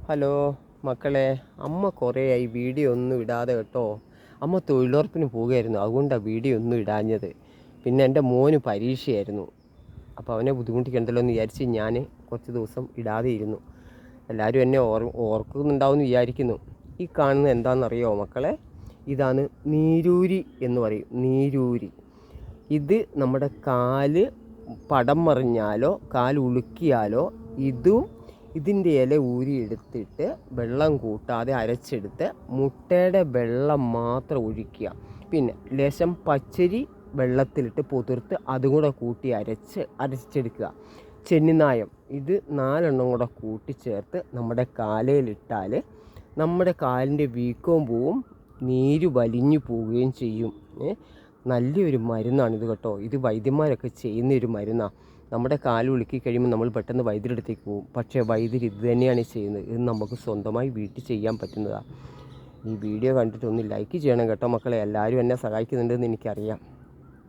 Hello മക്കളെ, അമ്മ കുറേയായി video ഒന്നും ഇടാതെ കേട്ടോ. അമ്മ തൊഴിലുറപ്പിന് പോവുകയായിരുന്നു, അതുകൊണ്ടാണ് വീഡിയോ ഒന്നും ഇടാഞ്ഞത്. പിന്നെ എൻ്റെ മോന് പരീക്ഷയായിരുന്നു, അപ്പോൾ അവനെ ബുദ്ധിമുട്ടിക്കണ്ടല്ലോ എന്ന് വിചാരിച്ച് ഞാൻ കുറച്ച് ദിവസം ഇടാതെ ഇരുന്നു. എല്ലാവരും എന്നെ ഓർക്കുന്നുണ്ടാവും എന്ന് വിചാരിക്കുന്നു. ഈ കാണുന്നത് എന്താണെന്നറിയോ മക്കളെ? ഇതാണ് നീരൂരി എന്ന് പറയും, നീരൂരി. ഇത് നമ്മുടെ കാല് പടം മറിഞ്ഞാലോ കാൽ ഉളുക്കിയാലോ ഇതിൻ്റെ ഇല ഊരിയെടുത്തിട്ട് വെള്ളം കൂട്ടാതെ അരച്ചെടുത്ത് മുട്ടയുടെ വെള്ളം മാത്രം ഒഴിക്കുക. പിന്നെ ലേശം പച്ചരി വെള്ളത്തിലിട്ട് പൊതിർത്ത് അതും കൂടെ കൂട്ടി അരച്ചെടുക്കുക. ചെന്നിനായം ഇത് 4 എണ്ണം കൂടെ കൂട്ടിച്ചേർത്ത് നമ്മുടെ കാലയിലിട്ടാൽ നമ്മുടെ കാലിൻ്റെ വീക്കവും പോവും, നീര് വലിഞ്ഞു പോവുകയും ചെയ്യും. നല്ലൊരു മരുന്നാണിത് കേട്ടോ. ഇത് വൈദ്യന്മാരൊക്കെ ചെയ്യുന്നൊരു മരുന്നാണ്. നമ്മുടെ കാല് ഉളുക്കി കഴിയുമ്പോൾ നമ്മൾ പെട്ടെന്ന് വൈദ്യരടുത്തേക്ക് പോകും. പക്ഷേ വൈദ്യർ ഇത് തന്നെയാണ് ചെയ്യുന്നത്. ഇത് നമുക്ക് സ്വന്തമായി വീട്ടിൽ ചെയ്യാൻ പറ്റുന്നതാണ്. ഈ വീഡിയോ കണ്ടിട്ട് ഒന്ന് ലൈക്ക് ചെയ്യണം കേട്ടോ മക്കളെ. എല്ലാവരും എന്നെ സഹായിക്കുന്നുണ്ടെന്ന് എനിക്കറിയാം.